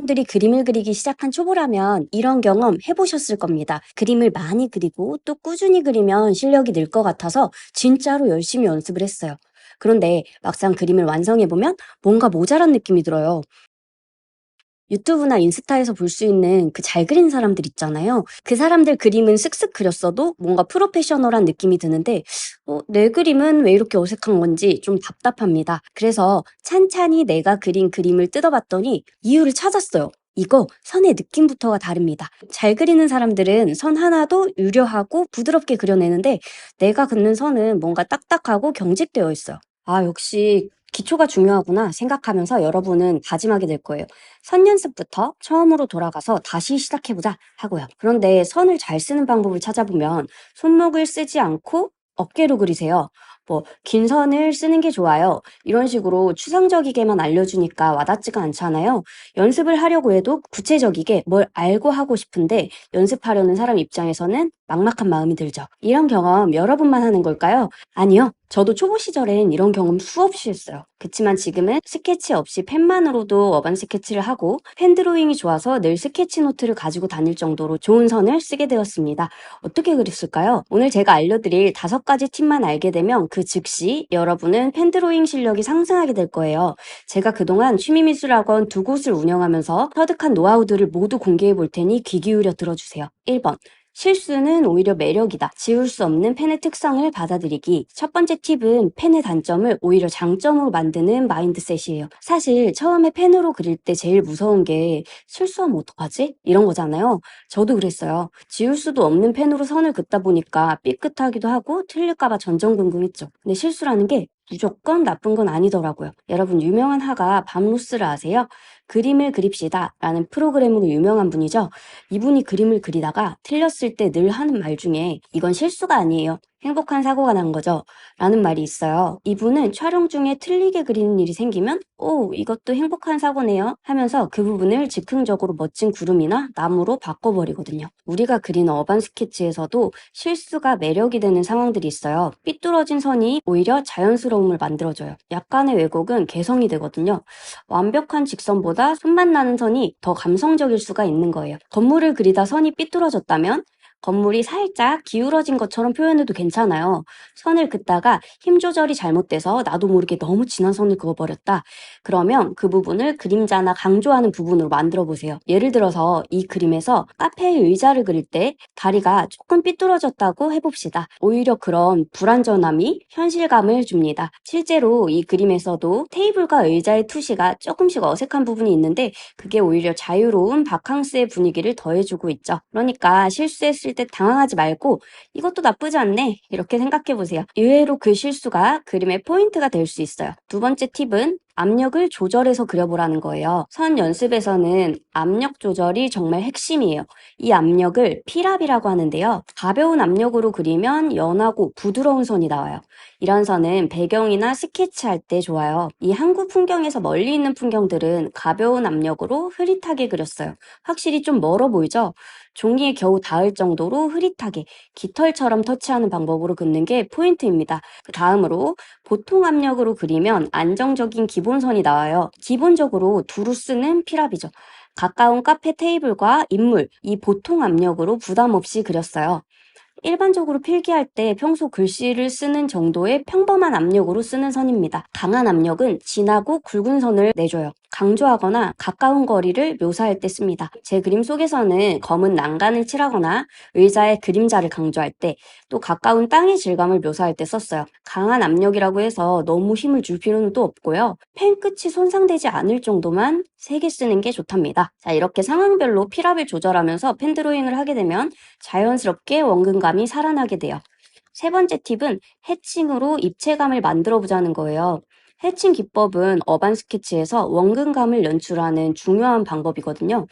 분들이 그림을 그리기 시작한 초보라면 이런 경험 해보셨을 겁니다. 그림을 많이 그리고 또 꾸준히 그리면 실력이 늘 것 같아서 진짜로 열심히 연습을 했어요. 그런데 막상 그림을 완성해보면 뭔가 모자란 느낌이 들어요. 유튜브나 인스타에서 볼 수 있는 그 잘 그린 사람들 있잖아요. 그 사람들 그림은 쓱쓱 그렸어도 뭔가 프로페셔널한 느낌이 드는데 내 그림은 왜 이렇게 어색한 건지 좀 답답합니다. 그래서 찬찬히 내가 그린 그림을 뜯어봤더니 이유를 찾았어요. 이거 선의 느낌부터가 다릅니다. 잘 그리는 사람들은 선 하나도 유려하고 부드럽게 그려내는데 내가 긋는 선은 뭔가 딱딱하고 경직되어 있어요. 아, 역시 기초가 중요하구나 생각하면서 여러분은 다짐하게 될 거예요. 선 연습부터 처음으로 돌아가서 다시 시작해보자 하고요. 그런데 선을 잘 쓰는 방법을 찾아보면 손목을 쓰지 않고 어깨로 그리세요. 긴 선을 쓰는 게 좋아요. 이런 식으로 추상적이게만 알려주니까 와닿지가 않잖아요. 연습을 하려고 해도 구체적이게 뭘 알고 하고 싶은데 연습하려는 사람 입장에서는 막막한 마음이 들죠. 이런 경험 여러분만 하는 걸까요? 아니요. 저도 초보 시절엔 이런 경험 수없이 했어요. 그치만 지금은 스케치 없이 펜만으로도 어반 스케치를 하고 펜 드로잉이 좋아서 늘 스케치 노트를 가지고 다닐 정도로 좋은 선을 쓰게 되었습니다. 어떻게 그렸을까요? 오늘 제가 알려드릴 5가지 팁만 알게 되면 그 즉시 여러분은 펜 드로잉 실력이 상승하게 될 거예요. 제가 그동안 취미미술학원 2곳을 운영하면서 터득한 노하우들을 모두 공개해 볼 테니 귀 기울여 들어주세요. 1번. 실수는 오히려 매력이다. 지울 수 없는 펜의 특성을 받아들이기. 첫 번째 팁은 펜의 단점을 오히려 장점으로 만드는 마인드셋이에요. 사실 처음에 펜으로 그릴 때 제일 무서운 게 실수하면 어떡하지? 이런 거잖아요. 저도 그랬어요. 지울 수도 없는 펜으로 선을 긋다 보니까 삐끗하기도 하고 틀릴까봐 전전긍긍했죠. 근데 실수라는 게 무조건 나쁜 건 아니더라고요. 여러분 유명한 화가 밤로스를 아세요? 그림을 그립시다 라는 프로그램으로 유명한 분이죠. 이분이 그림을 그리다가 틀렸을 때 늘 하는 말 중에 이건 실수가 아니에요. 행복한 사고가 난 거죠. 라는 말이 있어요. 이분은 촬영 중에 틀리게 그리는 일이 생기면 오, 이것도 행복한 사고네요 하면서 그 부분을 즉흥적으로 멋진 구름이나 나무로 바꿔버리거든요. 우리가 그린 어반 스케치에서도 실수가 매력이 되는 상황들이 있어요. 삐뚤어진 선이 오히려 자연스러움을 만들어줘요. 약간의 왜곡은 개성이 되거든요. 완벽한 직선보다 손맛 나는 선이 더 감성적일 수가 있는 거예요. 건물을 그리다 선이 삐뚤어졌다면 건물이 살짝 기울어진 것처럼 표현해도 괜찮아요. 선을 긋다가 힘 조절이 잘못돼서 나도 모르게 너무 진한 선을 그어버렸다. 그러면 그 부분을 그림자나 강조하는 부분으로 만들어 보세요. 예를 들어서 이 그림에서 카페의 의자를 그릴 때 다리가 조금 삐뚤어졌다고 해봅시다. 오히려 그런 불안전함이 현실감을 줍니다. 실제로 이 그림에서도 테이블과 의자의 투시가 조금씩 어색한 부분이 있는데 그게 오히려 자유로운 바캉스의 분위기를 더해주고 있죠. 그러니까 실수했을 때 당황하지 말고 이것도 나쁘지 않네 이렇게 생각해보세요. 의외로 그 실수가 그림의 포인트가 될 수 있어요. 2번째 팁은 압력을 조절해서 그려보라는 거예요. 선 연습에서는 압력 조절이 정말 핵심이에요. 이 압력을 피랍이라고 하는데요. 가벼운 압력으로 그리면 연하고 부드러운 선이 나와요. 이런 선은 배경이나 스케치할 때 좋아요. 이 한국 풍경에서 멀리 있는 풍경들은 가벼운 압력으로 흐릿하게 그렸어요. 확실히 좀 멀어 보이죠? 종이에 겨우 닿을 정도로 흐릿하게 깃털처럼 터치하는 방법으로 긋는 게 포인트입니다. 그 다음으로 보통 압력으로 그리면 안정적인 기본선이 나와요. 기본적으로 두루 쓰는 피랍이죠. 가까운 카페 테이블과 인물, 이 보통 압력으로 부담 없이 그렸어요. 일반적으로 필기할 때 평소 글씨를 쓰는 정도의 평범한 압력으로 쓰는 선입니다. 강한 압력은 진하고 굵은 선을 내줘요. 강조하거나 가까운 거리를 묘사할 때 씁니다. 제 그림 속에서는 검은 난간을 칠하거나 의자의 그림자를 강조할 때, 또 가까운 땅의 질감을 묘사할 때 썼어요. 강한 압력이라고 해서 너무 힘을 줄 필요는 또 없고요. 펜 끝이 손상되지 않을 정도만 세게 쓰는 게 좋답니다. 자, 이렇게 상황별로 피랍을 조절하면서 펜 드로잉을 하게 되면 자연스럽게 원근감이 살아나게 돼요. 3번째 팁은 해칭으로 입체감을 만들어 보자는 거예요. 해칭 기법은 어반 스케치에서 원근감을 연출하는 중요한 방법이거든요.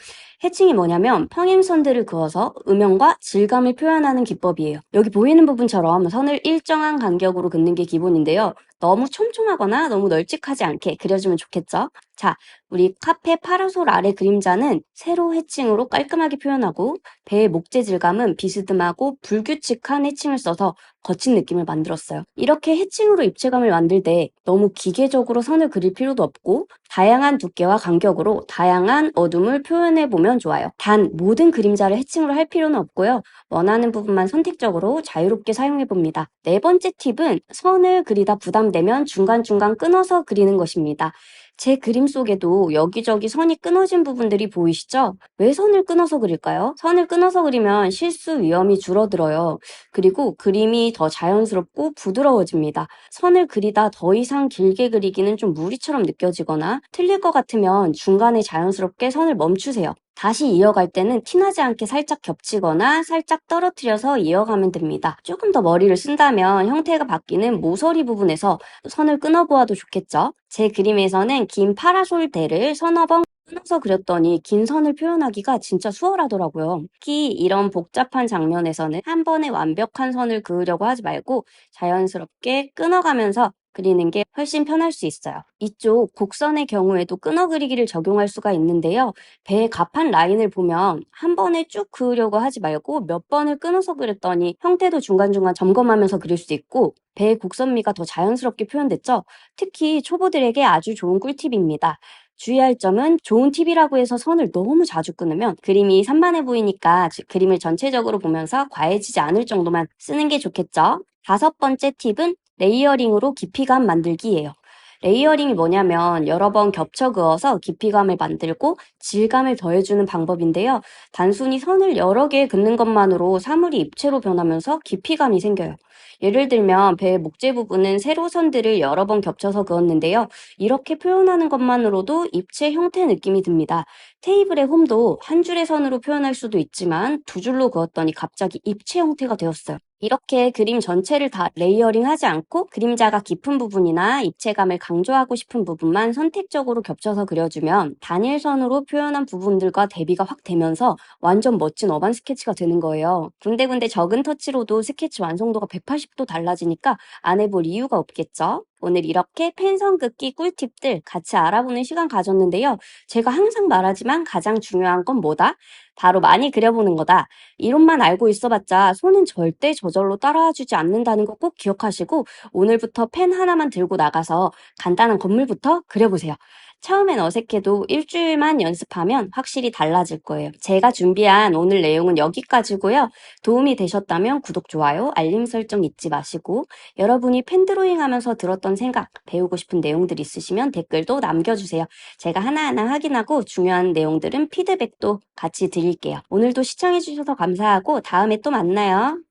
해칭이 뭐냐면 평행선들을 그어서 음영과 질감을 표현하는 기법이에요. 여기 보이는 부분처럼 선을 일정한 간격으로 긋는 게 기본인데요. 너무 촘촘하거나 너무 널찍하지 않게 그려주면 좋겠죠? 자, 우리 카페 파라솔 아래 그림자는 세로 해칭으로 깔끔하게 표현하고 배의 목재 질감은 비스듬하고 불규칙한 해칭을 써서 거친 느낌을 만들었어요. 이렇게 해칭으로 입체감을 만들 때 너무 기계적으로 선을 그릴 필요도 없고 다양한 두께와 간격으로 다양한 어둠을 표현해보면 좋아요. 단, 모든 그림자를 해칭으로 할 필요는 없고요. 원하는 부분만 선택적으로 자유롭게 사용해봅니다. 네 번째 팁은 선을 그리다 부담되면 중간중간 끊어서 그리는 것입니다. 제 그림 속에도 여기저기 선이 끊어진 부분들이 보이시죠? 왜 선을 끊어서 그릴까요? 선을 끊어서 그리면 실수 위험이 줄어들어요. 그리고 그림이 더 자연스럽고 부드러워집니다. 선을 그리다 더 이상 길게 그리기는 좀 무리처럼 느껴지거나 틀릴 것 같으면 중간에 자연스럽게 선을 멈추세요. 다시 이어갈 때는 티나지 않게 살짝 겹치거나 살짝 떨어뜨려서 이어가면 됩니다. 조금 더 머리를 쓴다면 형태가 바뀌는 모서리 부분에서 선을 끊어보아도 좋겠죠? 제 그림에서는 긴 파라솔대를 서너 번 끊어서 그렸더니 긴 선을 표현하기가 진짜 수월하더라고요. 특히 이런 복잡한 장면에서는 한 번에 완벽한 선을 그으려고 하지 말고 자연스럽게 끊어가면서 그리는 게 훨씬 편할 수 있어요. 이쪽 곡선의 경우에도 끊어 그리기를 적용할 수가 있는데요. 배의 가판 라인을 보면 한 번에 쭉 그으려고 하지 말고 몇 번을 끊어서 그렸더니 형태도 중간중간 점검하면서 그릴 수 있고 배의 곡선미가 더 자연스럽게 표현됐죠? 특히 초보들에게 아주 좋은 꿀팁입니다. 주의할 점은 좋은 팁이라고 해서 선을 너무 자주 끊으면 그림이 산만해 보이니까 그림을 전체적으로 보면서 과해지지 않을 정도만 쓰는 게 좋겠죠? 다섯 번째 팁은 레이어링으로 깊이감 만들기예요. 레이어링이 뭐냐면 여러 번 겹쳐 그어서 깊이감을 만들고 질감을 더해주는 방법인데요. 단순히 선을 여러 개 긋는 것만으로 사물이 입체로 변하면서 깊이감이 생겨요. 예를 들면 배의 목재 부분은 세로 선들을 여러 번 겹쳐서 그었는데요. 이렇게 표현하는 것만으로도 입체 형태 느낌이 듭니다. 테이블의 홈도 한 줄의 선으로 표현할 수도 있지만 두 줄로 그었더니 갑자기 입체 형태가 되었어요. 이렇게 그림 전체를 다 레이어링 하지 않고 그림자가 깊은 부분이나 입체감을 강조하고 싶은 부분만 선택적으로 겹쳐서 그려주면 단일선으로 표현한 부분들과 대비가 확 되면서 완전 멋진 어반 스케치가 되는 거예요. 군데군데 적은 터치로도 스케치 완성도가 180도 달라지니까 안 해볼 이유가 없겠죠? 오늘 이렇게 펜선 긋기 꿀팁들 같이 알아보는 시간 가졌는데요. 제가 항상 말하지만 가장 중요한 건 뭐다? 바로 많이 그려보는 거다. 이론만 알고 있어봤자 손은 절대 저절로 따라와주지 않는다는 거 꼭 기억하시고 오늘부터 펜 하나만 들고 나가서 간단한 건물부터 그려보세요. 처음엔 어색해도 일주일만 연습하면 확실히 달라질 거예요. 제가 준비한 오늘 내용은 여기까지고요. 도움이 되셨다면 구독, 좋아요, 알림 설정 잊지 마시고 여러분이 펜드로잉 하면서 들었던 생각, 배우고 싶은 내용들 있으시면 댓글도 남겨주세요. 제가 하나하나 확인하고 중요한 내용들은 피드백도 같이 드릴게요. 오늘도 시청해주셔서 감사하고 다음에 또 만나요.